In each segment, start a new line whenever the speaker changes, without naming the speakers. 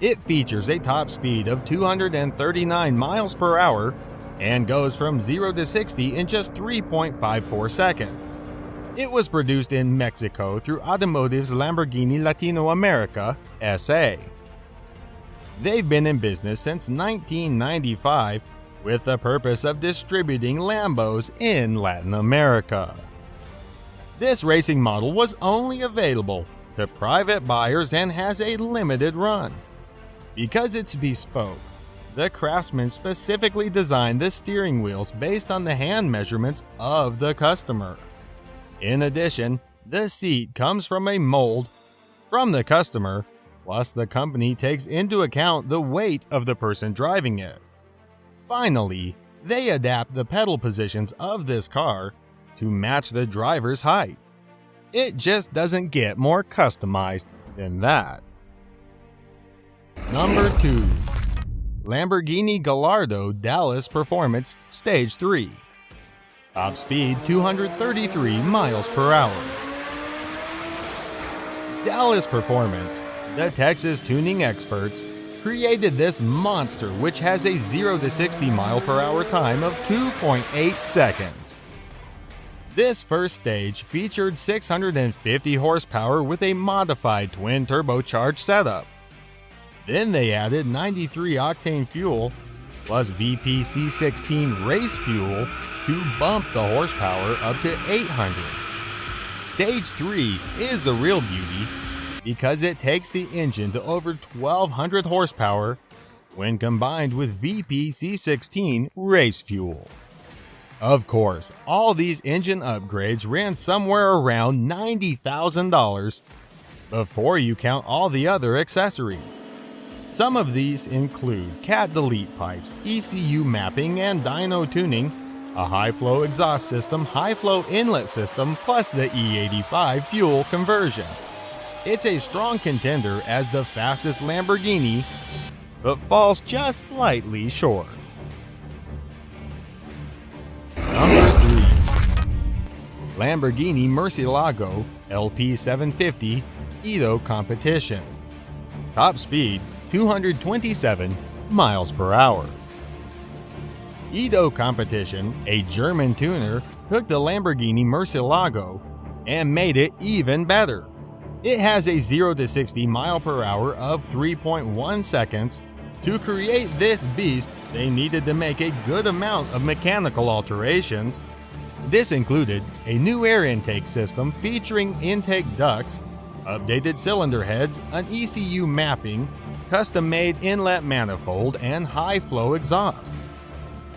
It features a top speed of 239 miles per hour and goes from 0 to 60 in just 3.54 seconds. It was produced in Mexico through Automotive's Lamborghini Latino America SA. They've been in business since 1995 with the purpose of distributing Lambos in Latin America. This racing model was only available to private buyers and has a limited run. Because it's bespoke, the craftsman specifically designed the steering wheels based on the hand measurements of the customer. In addition, the seat comes from a mold from the customer, plus the company takes into account the weight of the person driving it. Finally, they adapt the pedal positions of this car to match the driver's height. It just doesn't get more customized than that. Number 2. Lamborghini Gallardo Dallas Performance Stage 3. Top speed 233 miles per hour. Dallas Performance, the Texas tuning experts, created this monster which has a 0 to 60 mile per hour time of 2.8 seconds. This first stage featured 650 horsepower with a modified twin turbocharged setup. Then they added 93 octane fuel plus VPC16 race fuel to bump the horsepower up to 800. Stage 3 is the real beauty because it takes the engine to over 1200 horsepower when combined with VPC16 race fuel. Of course, all these engine upgrades ran somewhere around $90,000 before you count all the other accessories. Some of these include cat delete pipes, ECU mapping and dyno tuning, a high-flow exhaust system, high-flow inlet system, plus the E85 fuel conversion. It's a strong contender as the fastest Lamborghini, but falls just slightly short. Number 3. Lamborghini Murcielago LP750 Edo Competition. Top speed 227 miles per hour. Edo Competition, a German tuner, took the Lamborghini Murcielago and made it even better. It has a 0 to 60 mile per hour of 3.1 seconds. To create this beast, they needed to make a good amount of mechanical alterations. This included a new air intake system featuring intake ducts, updated cylinder heads, an ECU mapping, custom-made inlet manifold, and high-flow exhaust.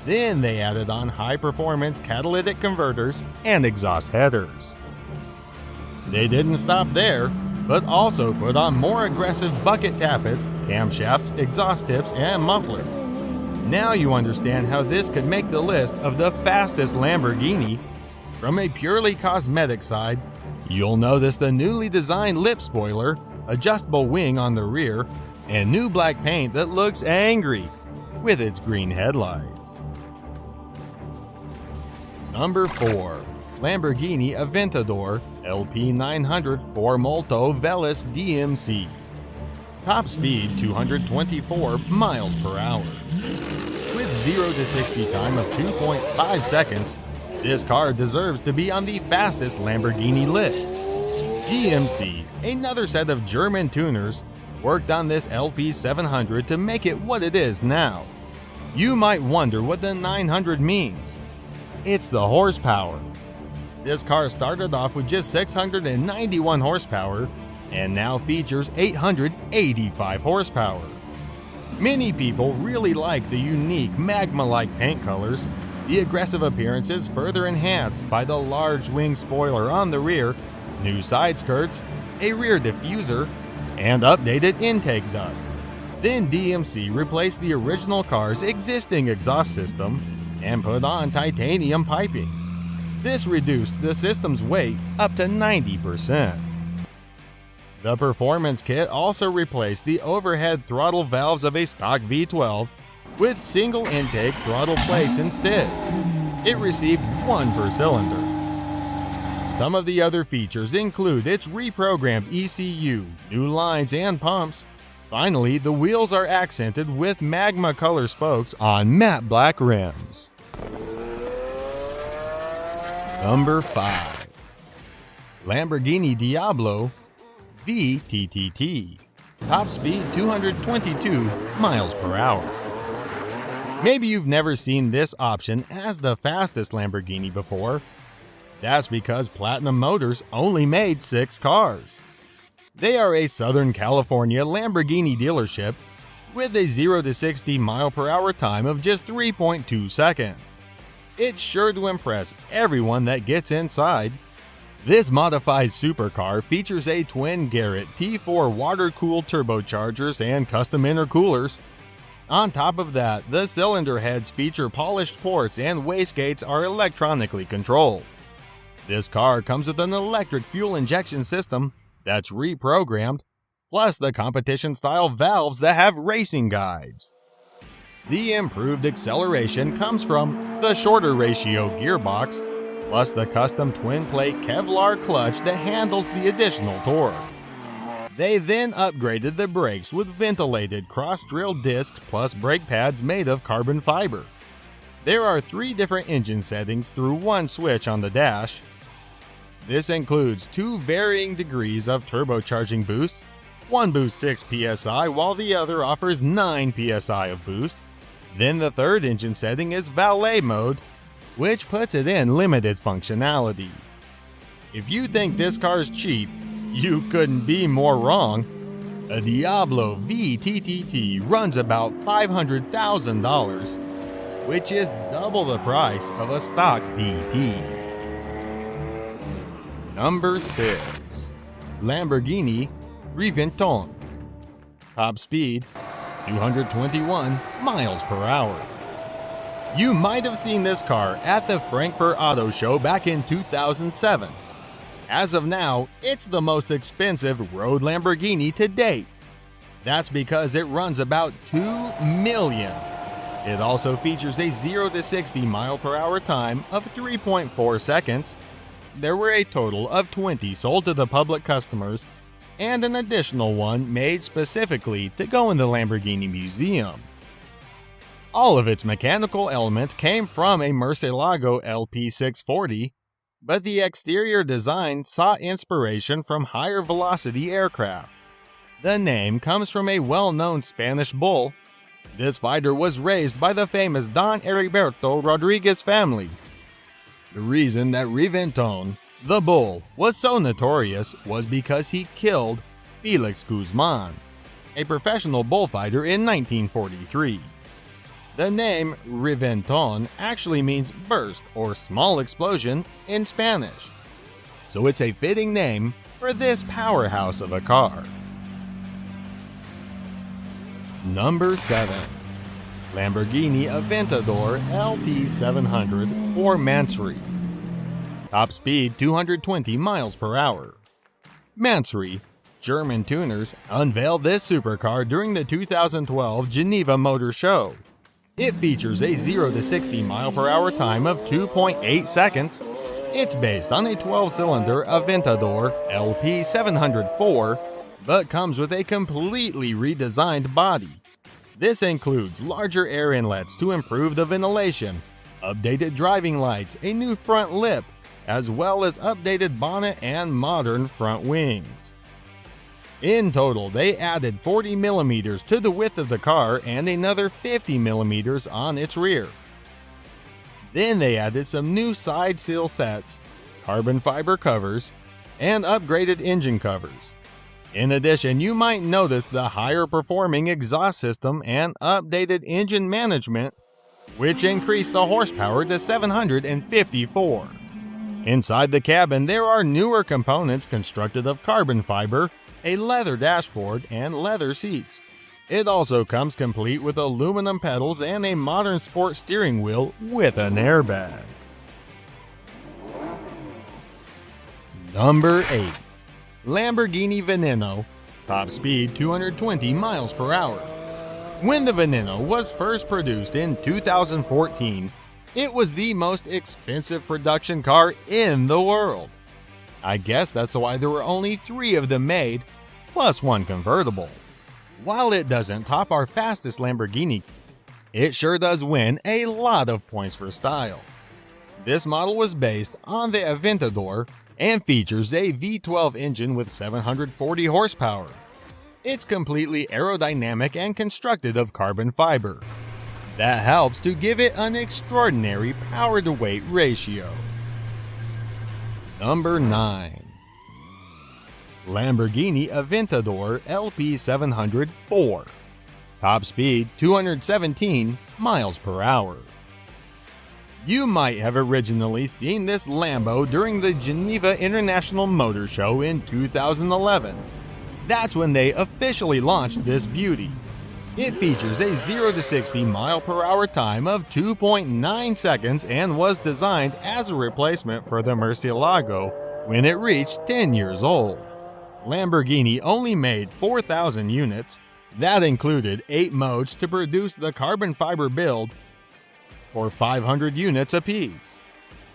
Then they added on high-performance catalytic converters and exhaust headers. They didn't stop there, but also put on more aggressive bucket tappets, camshafts, exhaust tips, and mufflers. Now you understand how this could make the list of the fastest Lamborghini. From a purely cosmetic side, you'll notice the newly designed lip spoiler, adjustable wing on the rear, and new black paint that looks angry with its green headlights. Number 4. Lamborghini Aventador LP900 4Molto Veloce DMC. Top speed 224 miles per hour. With 0 to 60 time of 2.5 seconds, this car deserves to be on the fastest Lamborghini list. DMC, another set of German tuners, worked on this LP700 to make it what it is now. You might wonder what the 900 means. It's the horsepower. This car started off with just 691 horsepower and now features 885 horsepower. Many people really like the unique magma-like paint colors. The aggressive appearance is further enhanced by the large wing spoiler on the rear, new side skirts, a rear diffuser, and updated intake ducts. Then DMC replaced the original car's existing exhaust system and put on titanium piping. This reduced the system's weight up to 90%. The performance kit also replaced the overhead throttle valves of a stock V12 with single intake throttle plates instead. It received one per cylinder. Some of the other features include its reprogrammed ECU, new lines and pumps, Finally, the wheels are accented with magma color spokes on matte black rims. Number 5. Lamborghini Diablo VTTT. Top speed 222 miles per hour. Maybe you've never seen this option as the fastest Lamborghini before. That's because Platinum Motors only made 6 cars. They are a Southern California Lamborghini dealership with a 0 to 60 mile per hour time of just 3.2 seconds. It's sure to impress everyone that gets inside. This modified supercar features a twin Garrett T4 water-cooled turbochargers and custom intercoolers. On top of that, the cylinder heads feature polished ports and wastegates are electronically controlled. This car comes with an electric fuel injection system that's reprogrammed, plus the competition-style valves that have racing guides. The improved acceleration comes from the shorter ratio gearbox, plus the custom twin-plate Kevlar clutch that handles the additional torque. They then upgraded the brakes with ventilated cross-drilled discs plus brake pads made of carbon fiber. There are 3 different engine settings through one switch on the dash. This includes 2 varying degrees of turbocharging boosts. One boosts 6 psi while the other offers 9 psi of boost. Then the third engine setting is valet mode, which puts it in limited functionality. If you think this car's cheap, you couldn't be more wrong. A Diablo VTTT runs about $500,000, which is double the price of a stock VT. Number 6. Lamborghini Reventone. Top speed 221 miles per hour. You might have seen this car at the Frankfurt Auto Show back in 2007. As of now, it's the most expensive road Lamborghini to date. That's because it runs about $2 million. It also features a 0 to 60 mile per hour time of 3.4 seconds. There were a total of 20 sold to the public customers, and an additional one made specifically to go in the Lamborghini Museum. All of its mechanical elements came from a Murcielago LP640, but the exterior design sought inspiration from higher velocity aircraft. The name comes from a well-known Spanish bull. This fighter was raised by the famous Don Heriberto Rodriguez family. The reason that Reventone, the bull, was so notorious was because he killed Felix Guzman, a professional bullfighter in 1943. The name Reventone actually means burst or small explosion in Spanish, so it's a fitting name for this powerhouse of a car. Number 7. Lamborghini Aventador LP700 or Mansory. Top speed 220 miles per hour. Mansory, German tuners, unveiled this supercar during the 2012 Geneva Motor Show. It features a 0 to 60 mile per hour time of 2.8 seconds. It's based on a 12-cylinder Aventador LP704, but comes with a completely redesigned body. This includes larger air inlets to improve the ventilation, updated driving lights, a new front lip, as well as updated bonnet and modern front wings. In total, they added 40 millimeters to the width of the car and another 50 millimeters on its rear. Then they added some new side sill sets, carbon fiber covers, and upgraded engine covers. In addition, you might notice the higher performing exhaust system and updated engine management, which increased the horsepower to 754. Inside the cabin, there are newer components constructed of carbon fiber, a leather dashboard, and leather seats. It also comes complete with aluminum pedals and a modern sport steering wheel with an airbag. Number 8. Lamborghini Veneno. Top speed 220 miles per hour. When the Veneno was first produced in 2014, it was the most expensive production car in the world. I guess that's why there were only 3 of them made, plus one convertible. While it doesn't top our fastest Lamborghini, it sure does win a lot of points for style. This model was based on the Aventador and features a V12 engine with 740 horsepower. It's completely aerodynamic and constructed of carbon fiber. That helps to give it an extraordinary power-to-weight ratio. Number 9. Lamborghini Aventador LP700-4. Top speed 217 miles per hour. You might have originally seen this Lambo during the Geneva International Motor Show in 2011. That's when they officially launched this beauty. It features a 0 to 60 mile per hour time of 2.9 seconds and was designed as a replacement for the Murcielago when it reached 10 years old. Lamborghini only made 4,000 units. That included 8 modes to produce the carbon fiber build for 500 units apiece.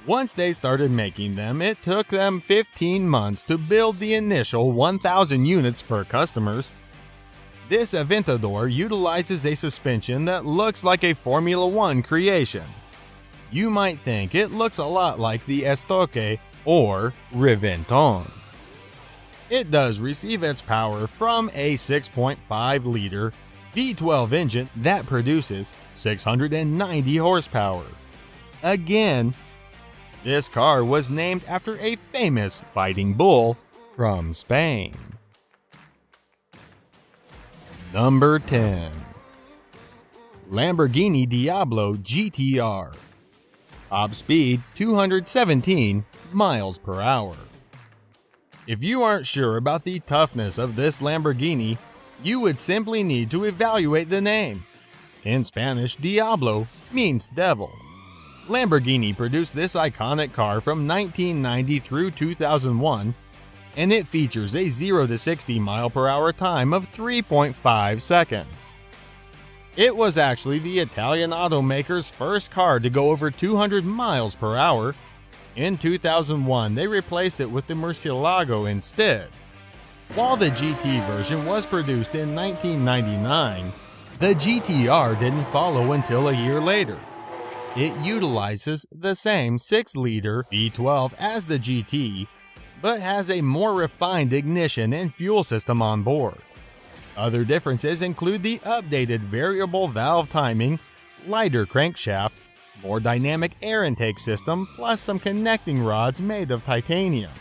Once they started making them, it took them 15 months to build the initial 1,000 units for customers. This Aventador utilizes a suspension that looks like a Formula One creation. You might think it looks a lot like the Estoque or Reventon. It does receive its power from a 6.5-liter V12 engine that produces 690 horsepower. Again, this car was named after a famous fighting bull from Spain. Number 10. Lamborghini Diablo GTR. Top speed 217 miles per hour. If you aren't sure about the toughness of this Lamborghini, you would simply need to evaluate the name. In Spanish, Diablo means devil. Lamborghini produced this iconic car from 1990 through 2001, and it features a 0 to 60 mile per hour time of 3.5 seconds. It was actually the Italian automaker's first car to go over 200 miles per hour. In 2001, they replaced it with the Murcielago instead. While the GT version was produced in 1999, the GTR didn't follow until a year later. It utilizes the same 6-liter V12 as the GT, but has a more refined ignition and fuel system on board. Other differences include the updated variable valve timing, lighter crankshaft, more dynamic air intake system, plus some connecting rods made of titanium.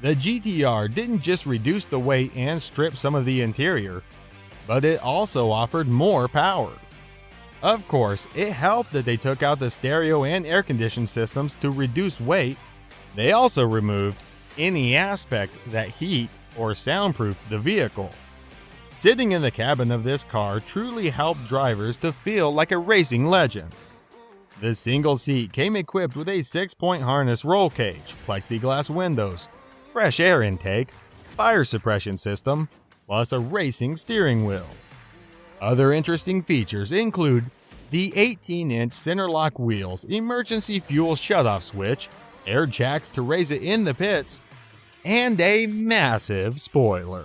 The GTR didn't just reduce the weight and strip some of the interior, but it also offered more power. Of course, it helped that they took out the stereo and air conditioning systems to reduce weight. They also removed any aspect that heat or soundproofed the vehicle. Sitting in the cabin of this car truly helped drivers to feel like a racing legend. The single seat came equipped with a 6-point harness roll cage, plexiglass windows, fresh air intake, fire suppression system, plus a racing steering wheel. Other interesting features include the 18-inch center lock wheels, emergency fuel shutoff switch, air jacks to raise it in the pits, and a massive spoiler.